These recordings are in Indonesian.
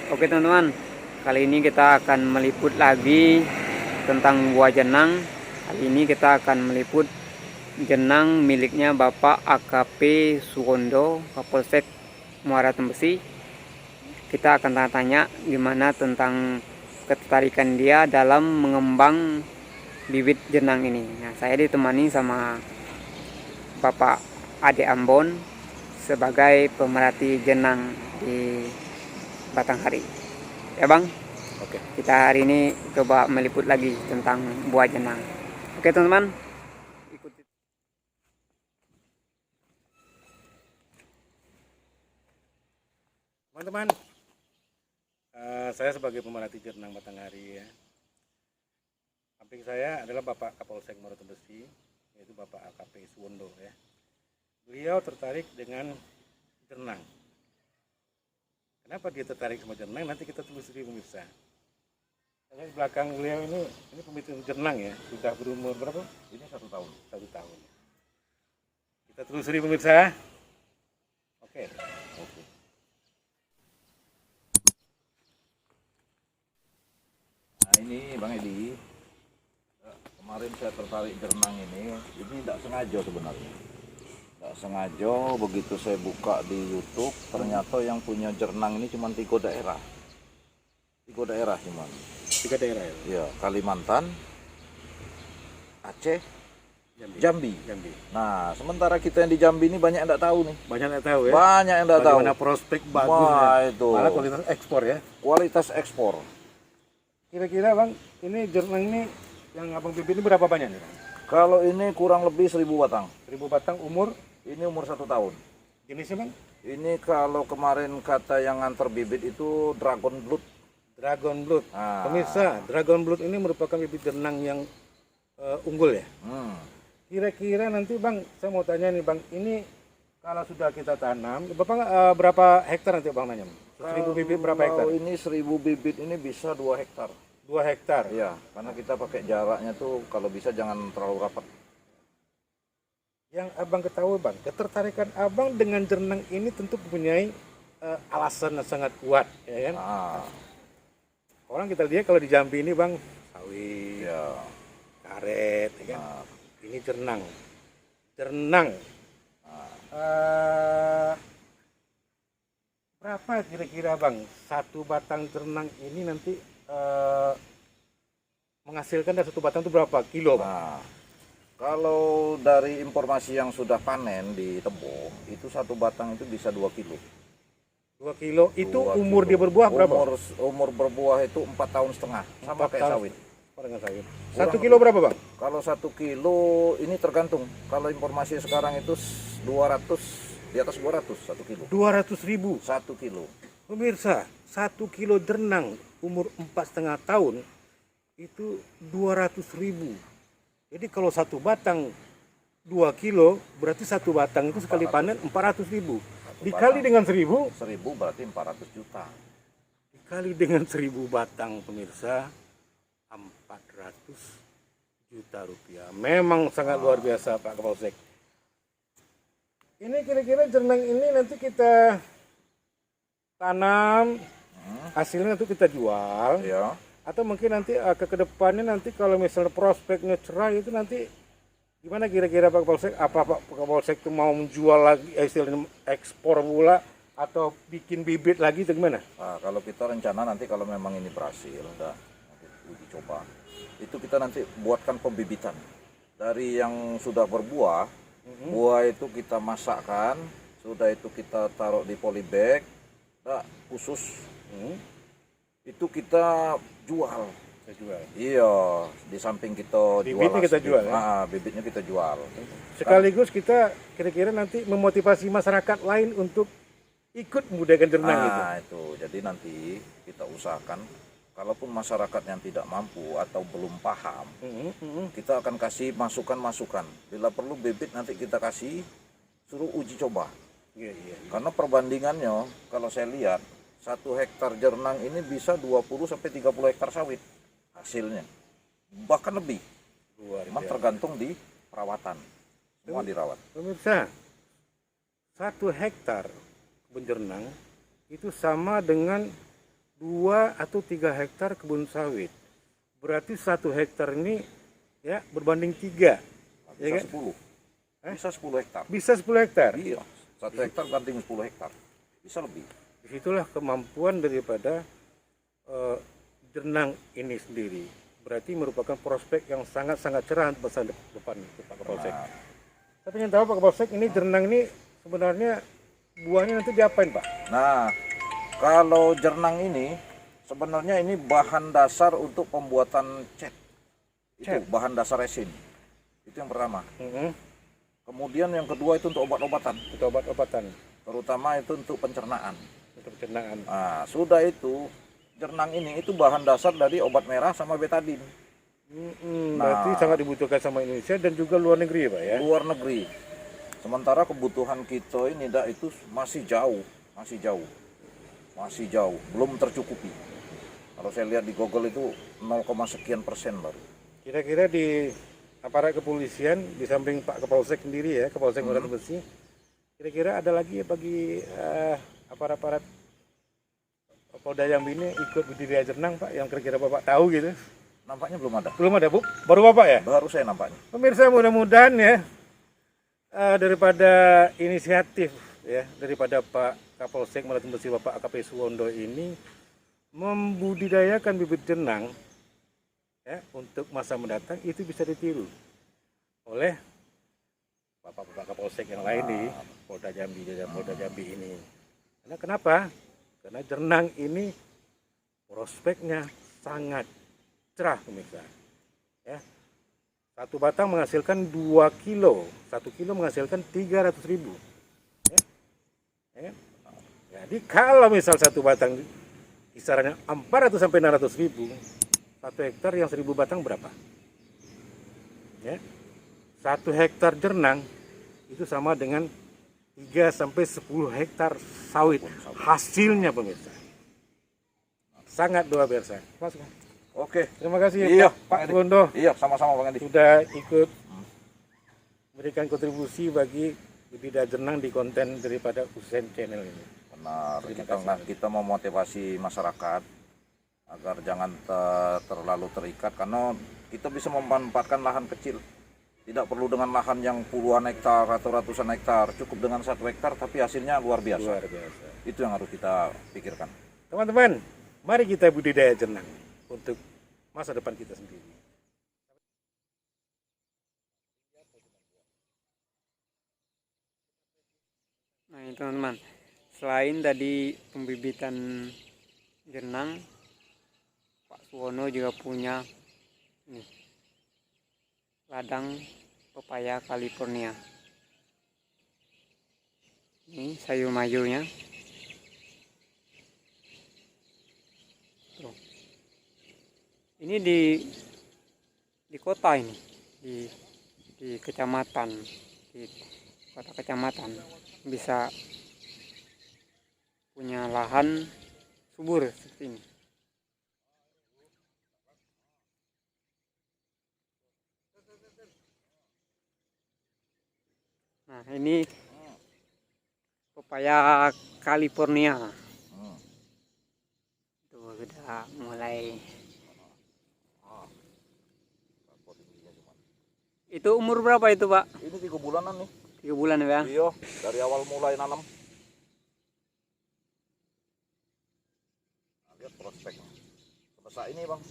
Oke teman-teman, kali ini kita akan meliput lagi tentang buah jenang. Kali ini kita akan meliput jenang miliknya Bapak AKP Suwondo, Kapolsek Muara Tembesi. Kita akan tanya-tanya gimana tentang ketertarikan dia dalam mengembang bibit jenang ini. Nah, saya ditemani sama Bapak Ade Ambon sebagai pemerhati jenang di Batanghari. Ya Bang, Oke. kita hari ini coba meliput lagi tentang buah jenang. Oke teman-teman, ikuti. Teman-teman, saya sebagai pemerhati jenang Batanghari ya. Samping saya adalah Bapak Kapolsek Muara Tembesi, yaitu Bapak AKP Suwondo ya. Beliau tertarik dengan jenang. Kenapa dia tertarik sama jenang? Nanti kita telusuri pemirsa. Di belakang beliau ini pemilik jenang ya, sudah berumur berapa? Ini 1 tahun. 1 tahun. Kita telusuri pemirsa. Oke. Nah ini Bang Edi, kemarin saya tertarik jenang ini tidak sengaja sebenarnya. Tidak sengaja begitu saya buka di YouTube, ternyata yang punya jenang ini cuma 3 daerah. 3 daerah cuman. 3 daerah ya? Ya, Kalimantan, Aceh, Jambi. Jambi. Nah, sementara kita yang di Jambi ini banyak yang tidak tahu nih. Banyak yang tahu ya? Banyak yang tidak tahu. Bagaimana prospek bagus Wah, ya? itu. Malah kualitas ekspor ya? Kualitas ekspor. Kira-kira Bang, ini jenang ini yang abang bibit ini berapa banyak nih Bang? Kalau ini kurang lebih 1000 batang. 1000 batang umur? Ini umur 1 tahun. Jenisnya Bang? Ini kalau kemarin kata yang nganter bibit itu Dragon Blood. Dragon Blood. Ah. Pemirsa, Dragon Blood ini merupakan bibit jenang yang unggul ya? Kira-kira nanti Bang, saya mau tanya nih Bang, ini kalau sudah kita tanam, Bapak berapa hektar nanti Bang nanya? 1000 bibit berapa hektar? Kalau ini 1000 bibit ini bisa 2 hektar. 2 hektar? Iya, karena kita pakai jaraknya tuh kalau bisa jangan terlalu rapat. Yang Abang ketahui Bang, ketertarikan Abang dengan jenang ini tentu mempunyai alasan yang sangat kuat, ya kan? Ah, Orang kita lihat kalau di Jambi ini Bang, sawit, ya. karet, ya kan? Nah, Ini jenang. Jenang. Berapa kira-kira Bang, 1 batang jenang ini nanti menghasilkan dari 1 batang itu berapa kilo Bang? nah, kalau dari informasi yang sudah panen di Tebo, itu 1 batang itu bisa 2 kilo. 2 kilo. Itu 2 umur kilo. dia berbuah berapa? Umur berbuah itu 4 tahun setengah, sama 4 kayak tahun. sawit. Dengan sawit. Kurang 1 kilo berapa Bang? Kalau 1 kilo ini tergantung. Kalau informasi sekarang itu 200, di atas 200 1 kilo. 200.000. 1 kilo. Pemirsa, 1 kilo jenang umur 4,5 tahun itu 200.000. Jadi kalau 1 batang 2 kilo, berarti 1 batang itu sekali panen 400.000. Dikali dengan 1000, 1000 berarti 400 juta. dikali dengan 1000 batang pemirsa, 400 juta rupiah. Memang sangat luar biasa Pak Kapolsek. Ini kira-kira jenang ini nanti kita tanam, hasilnya nanti kita jual. Ya. Atau mungkin nanti ke depannya nanti kalau misalnya prospeknya cerah itu nanti gimana kira-kira Pak Kapolsek? Apa Pak Kapolsek itu mau menjual lagi hasilnya ekspor pula atau bikin bibit lagi atau gimana? Nah, kalau kita rencana nanti kalau memang ini berhasil, udah nanti uji coba, itu kita nanti buatkan pembibitan dari yang sudah berbuah. Buah itu kita masakkan, sudah itu kita taruh di polybag, khusus. Itu kita jual. Kita jual. Iya, di samping kita Bibitnya jual. kita jual, ya? Bibitnya kita jual. Sekaligus kita kira-kira nanti memotivasi masyarakat lain untuk ikut membudidayakan jenang itu. Itu. Jadi nanti kita usahakan, kalaupun masyarakat yang tidak mampu atau belum paham, kita akan kasih masukan-masukan. Bila perlu bibit nanti kita kasih, suruh uji coba. Iya. Karena perbandingannya, kalau saya lihat, 1 hektar jenang ini bisa 20 sampai 30 hektar sawit hasilnya. Bahkan lebih. Memang tergantung di perawatan. Semua dirawat. Pemirsa, 1 hektar kebun jenang itu sama dengan 2 atau 3 hektar kebun sawit. Berarti 1 hektar ini ya berbanding 3. Bisa Ya kan? 10. Bisa 10 hektar. Bisa 10 hektar. Iya, 1 hektar banding 10 hektar. Bisa lebih. Disitulah kemampuan daripada Jernang ini sendiri. Berarti merupakan prospek yang sangat-sangat cerah untuk masa depan Pak Kapolsek. Nah, Tapi ingin tahu Pak Kapolsek, ini Jernang ini sebenarnya buahnya nanti diapain Pak? Nah, kalau jernang ini sebenarnya ini bahan dasar untuk pembuatan cat. Itu Cat. bahan dasar resin. Itu yang pertama. Mm-hmm. Kemudian yang kedua itu untuk obat-obatan, Itu obat-obatan terutama itu untuk pencernaan. untuk pencernaan. Nah, sudah itu jernang ini itu bahan dasar dari obat merah sama betadin. Berarti sangat dibutuhkan sama Indonesia dan juga luar negeri ya Pak ya? Luar negeri. Sementara kebutuhan kita ini itu masih jauh, belum tercukupi. Kalau saya lihat di Google itu 0, sekian% baru. Kira-kira di aparat kepolisian di samping Pak Kapolsek sendiri ya, Kapolsek Muara Besi, kira-kira ada lagi ya bagi aparat-aparat Polda Jambi ini ikut budidaya jernang Pak yang kira-kira Bapak tahu gitu? Nampaknya belum ada. Belum ada Bu? Baru Bapak ya? Baru saya nampaknya. Pemirsa mudah-mudahan ya daripada inisiatif ya daripada Pak Kapolsek Muara Besi Bapak AKP Suwondo ini membudidayakan bibit jenang ya untuk masa mendatang itu bisa ditiru oleh Bapak Kapolsek yang lain di Polda Jambi dan Polda Jambi ini. Karena kenapa? Karena jernang ini prospeknya sangat cerah pemirsa. Ya. Satu batang menghasilkan 2 kilo, 1 kilo menghasilkan 300.000. Ya. Ya. Jadi kalau misal satu batang kisarannya 400 sampai 600.000, 1 hektar yang 1.000 batang berapa? Ya. 1 hektar jernang itu sama dengan 3 sampai 10 hektar sawit hasilnya pemirsa. Sangat luar biasa. Mas, Oke. terima kasih Iya, Pak Bang Edi. Suwondo Iya, sama-sama Bang Edi. sudah ikut memberikan kontribusi bagi budidaya jernang di konten daripada Usen Channel ini. Benar. Terima Kita memotivasi masyarakat agar jangan terlalu terikat karena kita bisa memanfaatkan lahan kecil. Tidak perlu dengan lahan yang puluhan hektar atau ratusan hektar, cukup dengan 1 hektar tapi hasilnya luar biasa. Luar biasa. Itu yang harus kita pikirkan. Teman-teman, mari kita budidaya jernang untuk masa depan kita sendiri. Nah ini teman-teman, selain tadi pembibitan jenang, Pak Suwono juga punya nih, ladang pepaya California. Ini sayur mayurnya. Tuh. Ini di kota ini, di kecamatan, di kota kecamatan bisa punya lahan subur seperti ini. Nah ini pepaya California. Tuh sudah mulai. Itu umur berapa itu Pak? Ini 3 bulanan nih. 3 bulan ya? Iya, dari awal mulai nanam. Nah, lihat prospeknya. Sebesar ini Bang.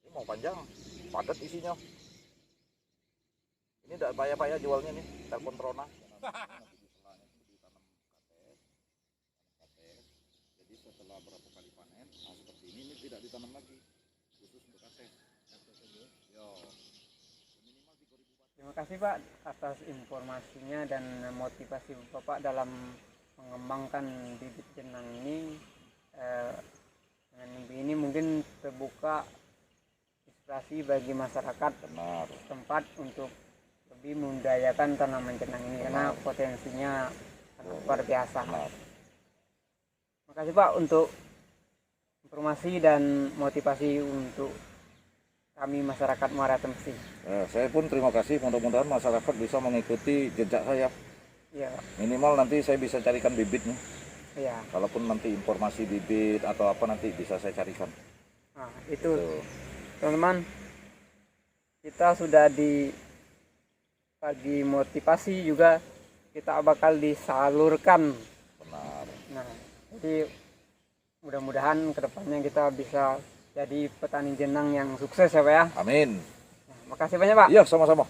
Ini mau panjang, padat isinya. Ini tidak payah-payah jualnya nih, telepon Trona. Jadi setelah berapa kali panen, nah seperti ini tidak ditanam lagi, khusus untuk kaset. Yo. Terima kasih Pak atas informasinya dan motivasi Bapak dalam mengembangkan bibit jenang ini. Dengan ini mungkin terbuka inspirasi bagi masyarakat Benar. tempat untuk lebih membudidayakan tanaman jenang ini karena potensinya sangat luar biasa. Benar. Terima kasih Pak untuk informasi dan motivasi untuk kami masyarakat Muara Besi. Saya pun terima kasih, mudah-mudahan masyarakat bisa mengikuti jejak saya. Iya, Minimal nanti saya bisa carikan bibitnya. Iya. Kalaupun nanti informasi bibit atau apa nanti bisa saya carikan. Nah, itu Gitu. teman-teman, kita sudah bagi motivasi juga, kita bakal disalurkan. Benar. Nah, jadi mudah-mudahan kedepannya kita bisa jadi petani jenang yang sukses ya Pak ya. Amin. Nah, makasih banyak Pak. Iya, sama-sama.